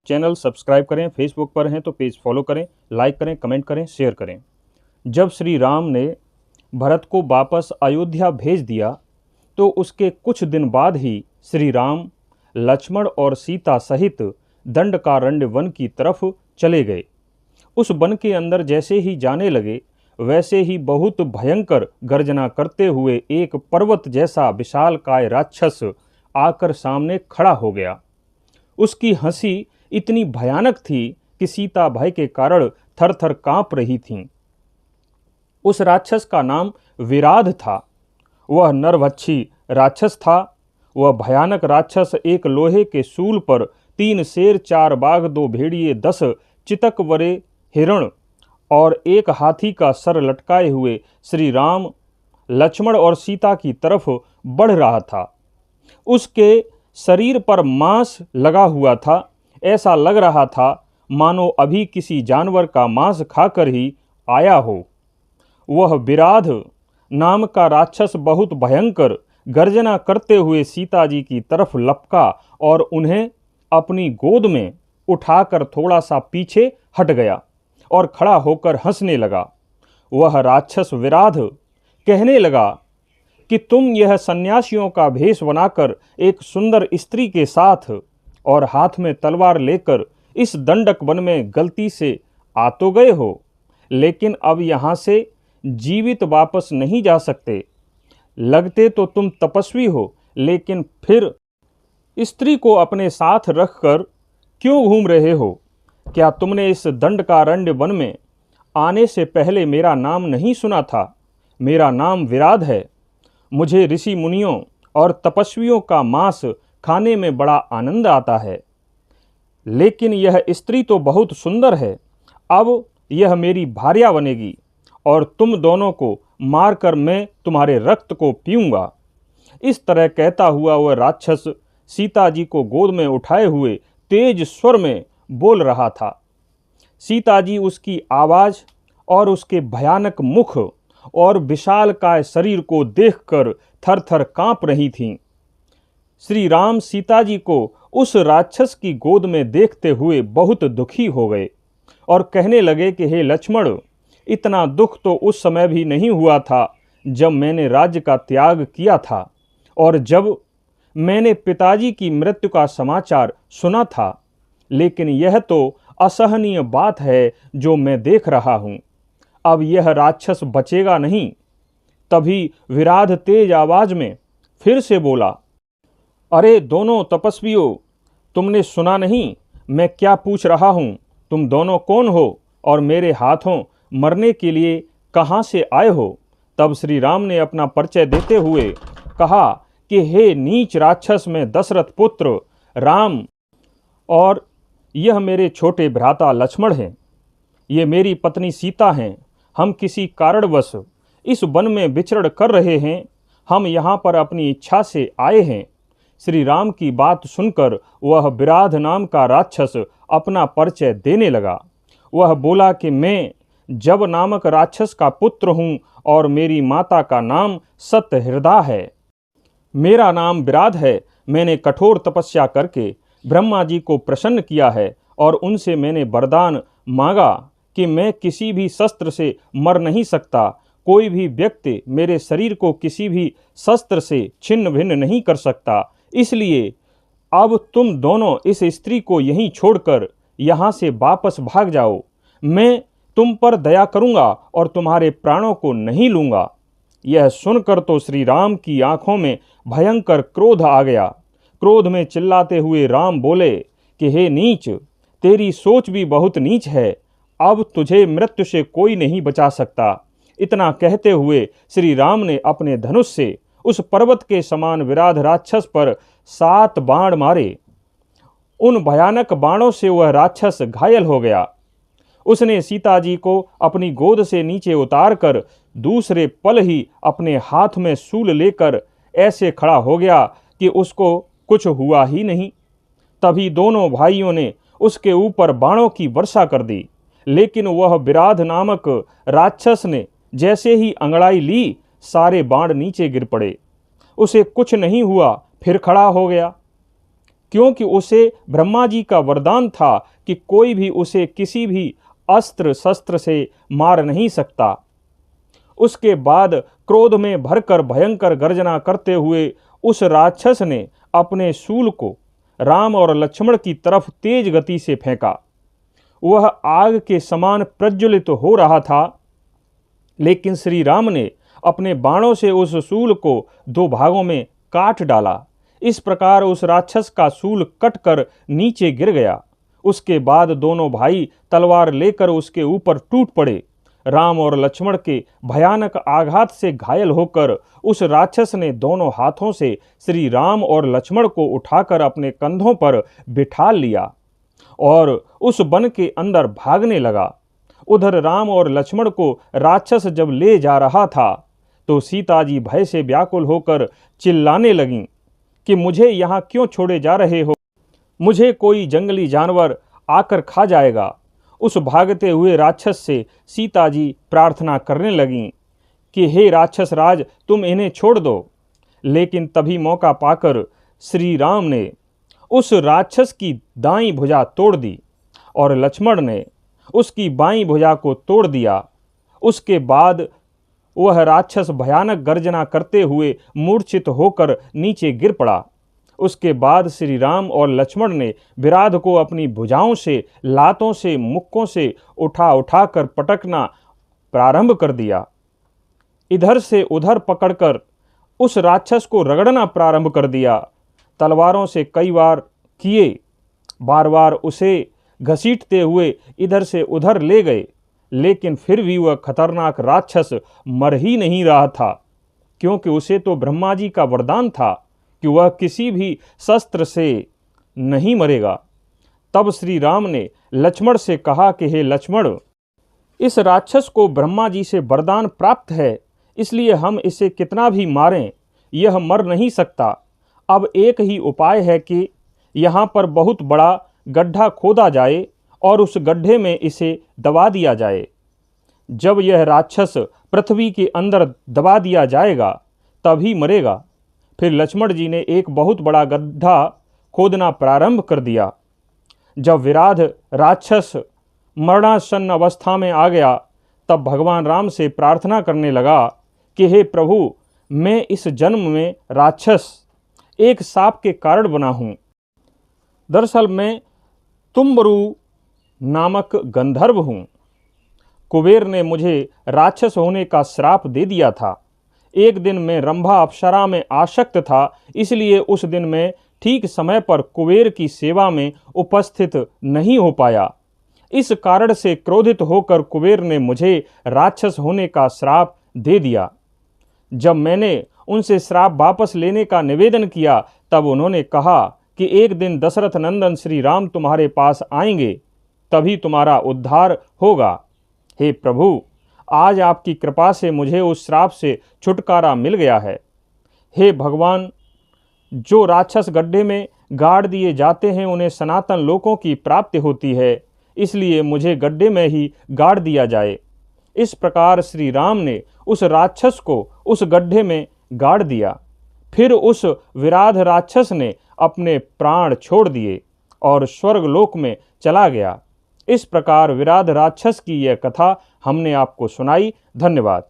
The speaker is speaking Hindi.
चैनल सब्सक्राइब करें, फेसबुक पर हैं तो पेज फॉलो करें, लाइक करें, कमेंट करें, शेयर करें। जब श्री राम ने भरत को वापस अयोध्या भेज दिया तो उसके कुछ दिन बाद ही श्री राम लक्ष्मण और सीता सहित दंडकारण्य वन की तरफ चले गए। उस वन के अंदर जैसे ही जाने लगे वैसे ही बहुत भयंकर गर्जना करते हुए एक पर्वत जैसा विशालकाय राक्षस आकर सामने खड़ा हो गया। उसकी हंसी इतनी भयानक थी कि सीता भय के कारण थर थर कांप रही थीं। उस राक्षस का नाम विराध था। वह नरभक्षी राक्षस था। वह भयानक राक्षस एक लोहे के सूल पर 3 शेर, 4 बाघ, 2 भेड़िए, 10 चितक वरे हिरण और 1 हाथी का सर लटकाए हुए श्री राम, लक्ष्मण और सीता की तरफ बढ़ रहा था। उसके शरीर पर मांस लगा हुआ था। ऐसा लग रहा था मानो अभी किसी जानवर का मांस खाकर ही आया हो। वह विराध नाम का राक्षस बहुत भयंकर गर्जना करते हुए सीता जी की तरफ लपका और उन्हें अपनी गोद में उठाकर थोड़ा सा पीछे हट गया और खड़ा होकर हंसने लगा। वह राक्षस विराध कहने लगा कि तुम यह सन्यासियों का भेष बनाकर एक सुंदर स्त्री के साथ और हाथ में तलवार लेकर इस दंडक वन में गलती से आ तो गए हो, लेकिन अब यहाँ से जीवित वापस नहीं जा सकते। लगते तो तुम तपस्वी हो, लेकिन फिर स्त्री को अपने साथ रखकर क्यों घूम रहे हो? क्या तुमने इस दंडकारण्य वन में आने से पहले मेरा नाम नहीं सुना था? मेरा नाम विराध है। मुझे ऋषि मुनियों और तपस्वियों का मांस खाने में बड़ा आनंद आता है, लेकिन यह स्त्री तो बहुत सुंदर है। अब यह मेरी भार्या बनेगी और तुम दोनों को मारकर मैं तुम्हारे रक्त को पीऊंगा। इस तरह कहता हुआ वह राक्षस सीता जी को गोद में उठाए हुए तेज स्वर में बोल रहा था। सीता जी उसकी आवाज और उसके भयानक मुख और विशालकाय शरीर को देखकर थर थर कांप रही थीं। श्री राम सीता जी को उस राक्षस की गोद में देखते हुए बहुत दुखी हो गए और कहने लगे कि हे लक्ष्मण, इतना दुख तो उस समय भी नहीं हुआ था जब मैंने राज्य का त्याग किया था और जब मैंने पिताजी की मृत्यु का समाचार सुना था, लेकिन यह तो असहनीय बात है जो मैं देख रहा हूँ। अब यह राक्षस बचेगा नहीं। तभी विराध तेज आवाज में फिर से बोला, अरे दोनों तपस्वियों, तुमने सुना नहीं मैं क्या पूछ रहा हूँ? तुम दोनों कौन हो और मेरे हाथों मरने के लिए कहाँ से आए हो? तब श्री राम ने अपना परिचय देते हुए कहा कि हे नीच राक्षस, मैं दशरथ पुत्र राम और यह मेरे छोटे भ्राता लक्ष्मण हैं। ये मेरी पत्नी सीता हैं। हम किसी कारणवश इस वन में विचरण कर रहे हैं। हम यहाँ पर अपनी इच्छा से आए हैं। श्री राम की बात सुनकर वह विराध नाम का राक्षस अपना परिचय देने लगा। वह बोला कि मैं जब नामक राक्षस का पुत्र हूँ और मेरी माता का नाम सत्यहृदा है। मेरा नाम विराध है। मैंने कठोर तपस्या करके ब्रह्मा जी को प्रसन्न किया है और उनसे मैंने वरदान मांगा कि मैं किसी भी शस्त्र से मर नहीं सकता। कोई भी व्यक्ति मेरे शरीर को किसी भी शस्त्र से छिन्न भिन्न नहीं कर सकता। इसलिए अब तुम दोनों इस स्त्री को यहीं छोड़कर यहाँ से वापस भाग जाओ। मैं तुम पर दया करूँगा और तुम्हारे प्राणों को नहीं लूँगा। यह सुनकर तो श्री राम की आंखों में भयंकर क्रोध आ गया। क्रोध में चिल्लाते हुए राम बोले कि हे नीच, तेरी सोच भी बहुत नीच है। अब तुझे मृत्यु से कोई नहीं बचा सकता। इतना कहते हुए श्री राम ने अपने धनुष से उस पर्वत के समान विराध राक्षस पर 7 बाण मारे। उन भयानक बाणों से वह राक्षस घायल हो गया। उसने सीता जी को अपनी गोद से नीचे उतारकर दूसरे पल ही अपने हाथ में शूल लेकर ऐसे खड़ा हो गया कि उसको कुछ हुआ ही नहीं। तभी दोनों भाइयों ने उसके ऊपर बाणों की वर्षा कर दी, लेकिन वह विराध नामक राक्षस ने जैसे ही अंगड़ाई ली, सारे बाण नीचे गिर पड़े। उसे कुछ नहीं हुआ, फिर खड़ा हो गया। क्योंकि उसे ब्रह्मा जी का वरदान था कि कोई भी उसे किसी भी अस्त्र शस्त्र से मार नहीं सकता। उसके बाद क्रोध में भरकर भयंकर गर्जना करते हुए उस राक्षस ने अपने शूल को राम और लक्ष्मण की तरफ तेज गति से फेंका। वह आग के समान प्रज्वलित हो रहा था, लेकिन श्री राम ने अपने बाणों से उस शूल को दो भागों में काट डाला। इस प्रकार उस राक्षस का शूल कटकर नीचे गिर गया। उसके बाद दोनों भाई तलवार लेकर उसके ऊपर टूट पड़े। राम और लक्ष्मण के भयानक आघात से घायल होकर उस राक्षस ने दोनों हाथों से श्री राम और लक्ष्मण को उठाकर अपने कंधों पर बिठा लिया और उस वन के अंदर भागने लगा। उधर राम और लक्ष्मण को राक्षस जब ले जा रहा था तो सीता जी भय से व्याकुल होकर चिल्लाने लगीं कि मुझे यहाँ क्यों छोड़े जा रहे हो, मुझे कोई जंगली जानवर आकर खा जाएगा। उस भागते हुए राक्षस से सीता जी प्रार्थना करने लगीं कि हे राक्षस राज, तुम इन्हें छोड़ दो। लेकिन तभी मौका पाकर श्री राम ने उस राक्षस की दाईं भुजा तोड़ दी और लक्ष्मण ने उसकी बाईं भुजा को तोड़ दिया। उसके बाद वह राक्षस भयानक गर्जना करते हुए मूर्छित होकर नीचे गिर पड़ा। उसके बाद श्री राम और लक्ष्मण ने विराध को अपनी भुजाओं से, लातों से, मुक्कों से उठा उठाकर पटकना प्रारंभ कर दिया। इधर से उधर पकड़कर उस राक्षस को रगड़ना प्रारंभ कर दिया। तलवारों से कई वार किए, बार बार उसे घसीटते हुए इधर से उधर ले गए, लेकिन फिर भी वह खतरनाक राक्षस मर ही नहीं रहा था, क्योंकि उसे तो ब्रह्मा जी का वरदान था कि वह किसी भी शस्त्र से नहीं मरेगा। तब श्री राम ने लक्ष्मण से कहा कि हे लक्ष्मण, इस राक्षस को ब्रह्मा जी से वरदान प्राप्त है, इसलिए हम इसे कितना भी मारें यह मर नहीं सकता। अब एक ही उपाय है कि यहाँ पर बहुत बड़ा गड्ढा खोदा जाए और उस गड्ढे में इसे दबा दिया जाए। जब यह राक्षस पृथ्वी के अंदर दबा दिया जाएगा तभी मरेगा। फिर लक्ष्मण जी ने एक बहुत बड़ा गड्ढा खोदना प्रारंभ कर दिया। जब विराध राक्षस मरणासन्न अवस्था में आ गया तब भगवान राम से प्रार्थना करने लगा कि हे प्रभु, मैं इस जन्म में राक्षस एक साप के कारण बना हूँ। दरअसल मैं तुम्बरु नामक गंधर्व हूँ। कुबेर ने मुझे राक्षस होने का श्राप दे दिया था। एक दिन मैं रंभा अप्सरा में आसक्त था, इसलिए उस दिन मैं ठीक समय पर कुबेर की सेवा में उपस्थित नहीं हो पाया। इस कारण से क्रोधित होकर कुबेर ने मुझे राक्षस होने का श्राप दे दिया। जब मैंने उनसे श्राप वापस लेने का निवेदन किया तब उन्होंने कहा कि एक दिन दशरथ नंदन श्री राम तुम्हारे पास आएंगे, तभी तुम्हारा उद्धार होगा। हे प्रभु, आज आपकी कृपा से मुझे उस श्राप से छुटकारा मिल गया है। हे भगवान, जो राक्षस गड्ढे में गाड़ दिए जाते हैं उन्हें सनातन लोकों की प्राप्ति होती है, इसलिए मुझे गड्ढे में ही गाड़ दिया जाए। इस प्रकार श्री राम ने उस राक्षस को उस गड्ढे में गाड़ दिया। फिर उस विराध राक्षस ने अपने प्राण छोड़ दिए और स्वर्गलोक में चला गया। इस प्रकार विराध राक्षस की यह कथा हमने आपको सुनाई। धन्यवाद।